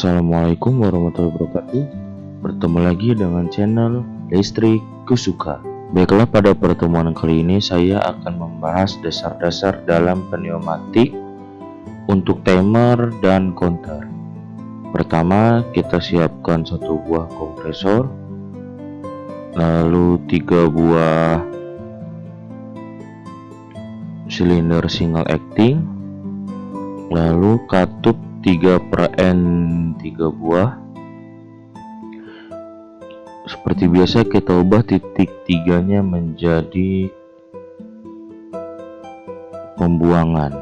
Assalamualaikum warahmatullahi wabarakatuh. Bertemu lagi dengan channel Listrik Kusuka. Baiklah, pada pertemuan kali ini saya akan membahas dasar-dasar dalam pneumatik untuk timer dan counter. Pertama, kita siapkan satu buah kompresor, lalu 3 buah silinder single acting, lalu katup 3/N 3 buah. Seperti biasa kita ubah titik 3-nya menjadi pembuangan.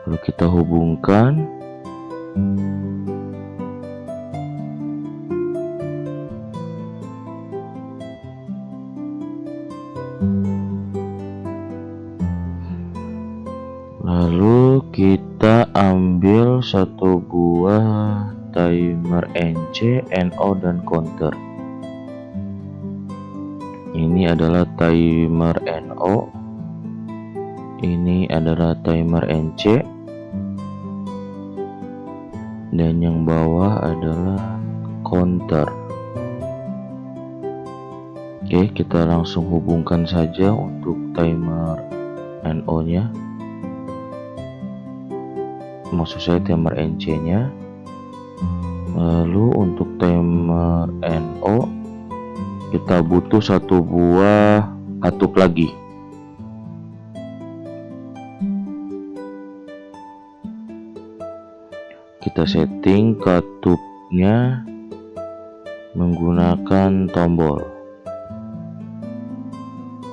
Lalu kita hubungkan. Lalu kita ambil satu buah timer NC, NO, dan counter. Ini adalah timer NO, ini adalah timer NC, dan yang bawah adalah counter. Oke, kita langsung hubungkan saja untuk timer NO nya, maksud saya timer NC nya. Lalu untuk timer NO kita butuh satu buah katup lagi. Kita setting katupnya menggunakan tombol.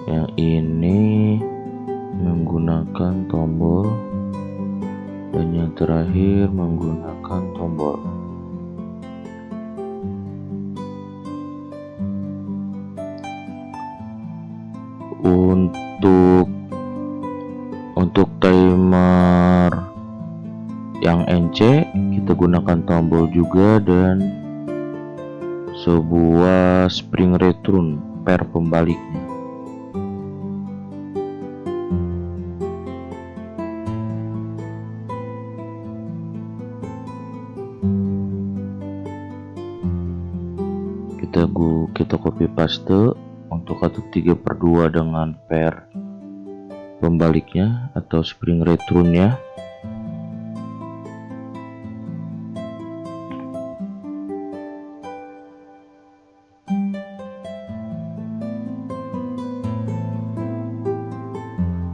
Yang ini menggunakan tombol, dan yang terakhir menggunakan tombol. Untuk timer yang NC kita gunakan tombol juga, dan sebuah spring return per pembaliknya. Kita copy paste untuk katup 3/2 dengan per pembaliknya atau spring return-nya.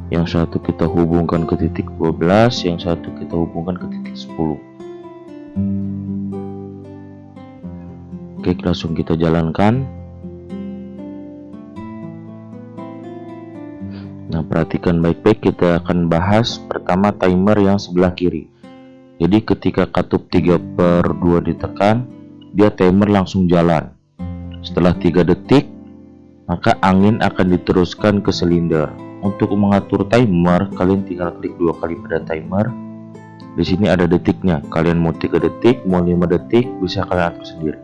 Yang satu kita hubungkan ke titik 12, yang satu kita hubungkan ke titik 10. Oke, langsung kita jalankan. Nah, perhatikan baik-baik, kita akan bahas pertama timer yang sebelah kiri. Jadi ketika katup 3/2 ditekan, dia timer langsung jalan. Setelah 3 detik, maka angin akan diteruskan ke silinder. Untuk mengatur timer, kalian tinggal klik 2 kali pada timer. Di sini ada detiknya. Kalian mau 3 detik, mau 5 detik, bisa kalian atur sendiri.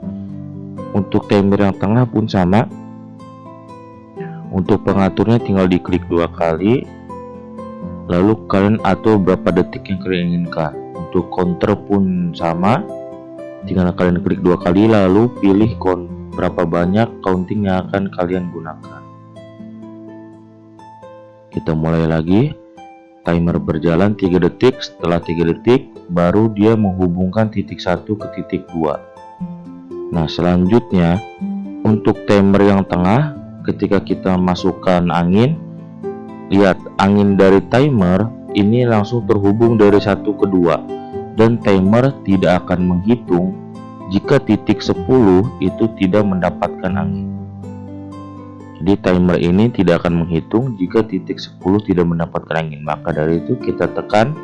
Untuk timer yang tengah pun sama. Untuk pengaturnya tinggal diklik 2 kali, lalu kalian atur berapa detik yang kalian inginkan. Untuk counter pun sama, tinggal kalian klik 2 kali, lalu pilih berapa banyak counting yang akan kalian gunakan. Kita mulai lagi. Timer berjalan 3 detik. Setelah 3 detik baru dia menghubungkan titik 1 ke titik 2. Nah, selanjutnya untuk timer yang tengah, ketika kita masukkan angin, lihat angin dari timer ini langsung terhubung dari 1 ke 2, dan timer tidak akan menghitung jika titik 10 itu tidak mendapatkan angin. Jadi timer ini tidak akan menghitung jika titik 10 tidak mendapatkan angin. Maka dari itu kita tekan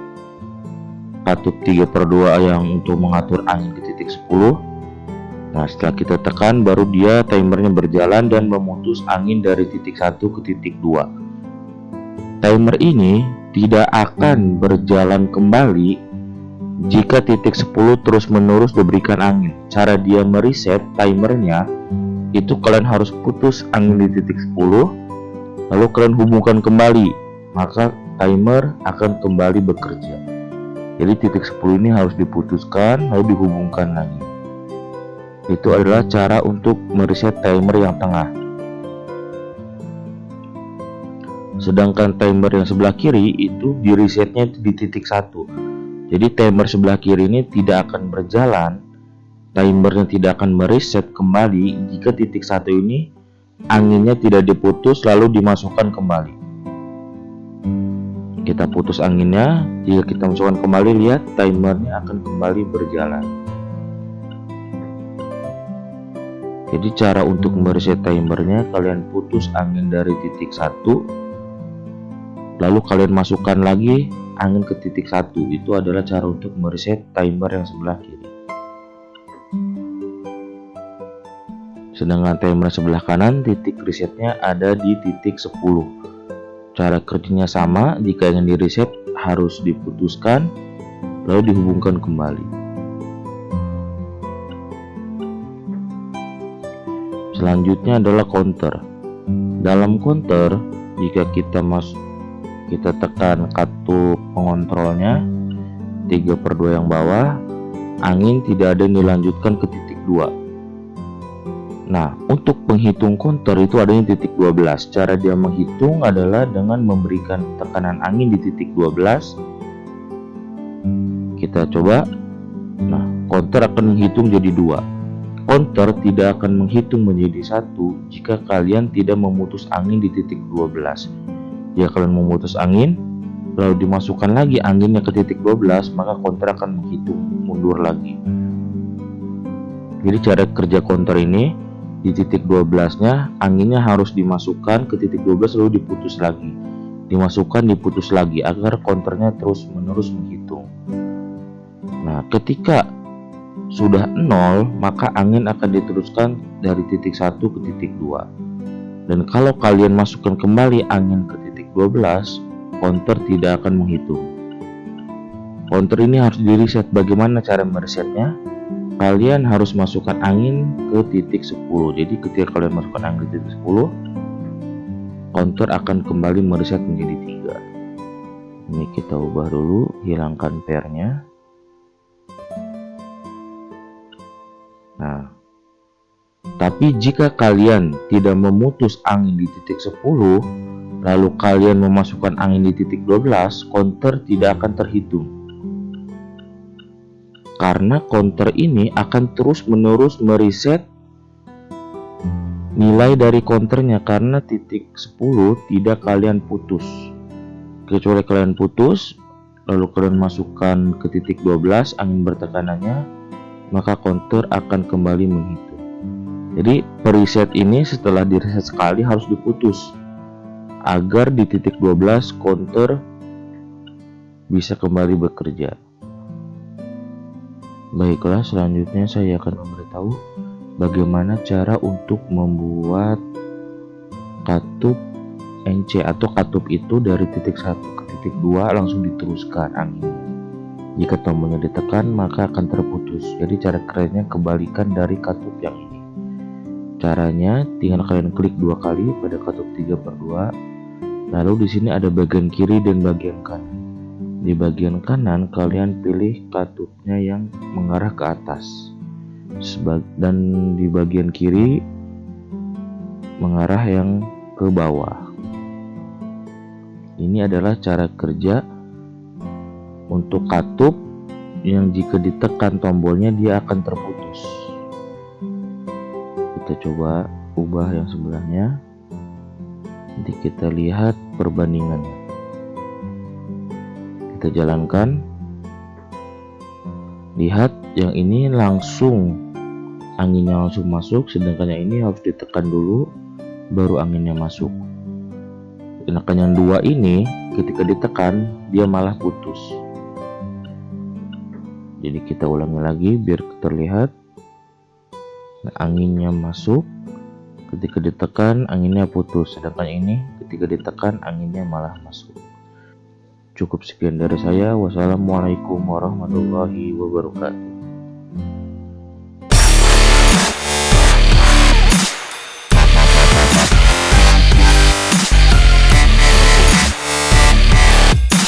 katup 3/2 yang untuk mengatur angin ke titik 10. Nah, setelah kita tekan baru dia timernya berjalan dan memutus angin dari titik 1 ke titik 2. Timer ini tidak akan berjalan kembali jika titik 10 terus menerus diberikan angin. Cara dia mereset timernya itu kalian harus putus angin di titik 10, lalu kalian hubungkan kembali, maka timer akan kembali bekerja. Jadi titik 10 ini harus diputuskan lalu dihubungkan lagi. Itu adalah cara untuk mereset timer yang tengah. Sedangkan timer yang sebelah kiri itu di resetnya di titik 1. Jadi timer sebelah kiri ini tidak akan berjalan, timernya tidak akan mereset kembali jika titik 1 ini anginnya tidak diputus lalu dimasukkan kembali. Kita putus anginnya, jika kita masukkan kembali, lihat timernya akan kembali berjalan. Jadi cara untuk mereset timernya, kalian putus angin dari titik 1, lalu kalian masukkan lagi angin ke titik 1. Itu adalah cara untuk mereset timer yang sebelah kiri. Sedangkan timer sebelah kanan, titik resetnya ada di titik 10. Cara kerjanya sama, jika ingin di reset harus diputuskan lalu dihubungkan kembali. Selanjutnya adalah counter. Dalam counter, jika kita tekan katup pengontrolnya 3/2 yang bawah, angin tidak ada yang dilanjutkan ke titik 2. Nah, untuk penghitung counter itu adanya titik 12. Cara dia menghitung adalah dengan memberikan tekanan angin di titik 12. Kita coba. Nah, counter akan menghitung jadi 2. Counter tidak akan menghitung menjadi 1 jika kalian tidak memutus angin di titik 12. Jika kalian memutus angin lalu dimasukkan lagi anginnya ke titik 12, maka counter akan menghitung mundur lagi. Jadi cara kerja counter ini, di titik 12-nya anginnya harus dimasukkan ke titik 12 lalu diputus lagi, dimasukkan diputus lagi agar counternya terus menerus menghitung. Nah, ketika sudah 0, maka angin akan diteruskan dari titik 1 ke titik 2. Dan kalau kalian masukkan kembali angin ke titik 12, counter tidak akan menghitung. Counter ini harus di reset. Bagaimana cara meresetnya? Kalian harus masukkan angin ke titik 10. Jadi ketika kalian masukkan angin ke titik 10, counter akan kembali mereset menjadi 3. Ini kita ubah dulu, hilangkan pairnya. Nah, tapi jika kalian tidak memutus angin di titik 10, lalu kalian memasukkan angin di titik 12, counter tidak akan terhitung. Karena counter ini akan terus-menerus mereset nilai dari counternya, karena titik 10 tidak kalian putus. Kecuali kalian putus, lalu kalian masukkan ke titik 12 angin bertekanannya, maka counter akan kembali menghitung. Jadi preset ini setelah direset sekali harus diputus agar di titik 12 counter bisa kembali bekerja. Baiklah, selanjutnya saya akan memberitahu bagaimana cara untuk membuat katup NC atau katup itu dari titik 1 ke titik 2 langsung diteruskan anginnya. Jika tombolnya ditekan maka akan terputus. Jadi cara kerjanya kebalikan dari katup yang ini. Caranya tinggal kalian klik 2 kali pada katup 3/2. Lalu di sini ada bagian kiri dan bagian kanan. Di bagian kanan kalian pilih katupnya yang mengarah ke atas. Dan di bagian kiri mengarah yang ke bawah. Ini adalah cara kerja untuk katup yang jika ditekan tombolnya dia akan terputus. Kita coba ubah yang sebelahnya. Nanti kita lihat perbandingannya. Kita jalankan. Lihat yang ini langsung anginnya langsung masuk, sedangkan yang ini harus ditekan dulu baru anginnya masuk. Sedangkan yang 2 ini ketika ditekan dia malah putus. Jadi kita ulangi lagi biar terlihat. Nah, anginnya masuk, ketika ditekan anginnya putus, sedangkan ini ketika ditekan anginnya malah masuk. Cukup sekian dari saya. Wassalamualaikum warahmatullahi wabarakatuh.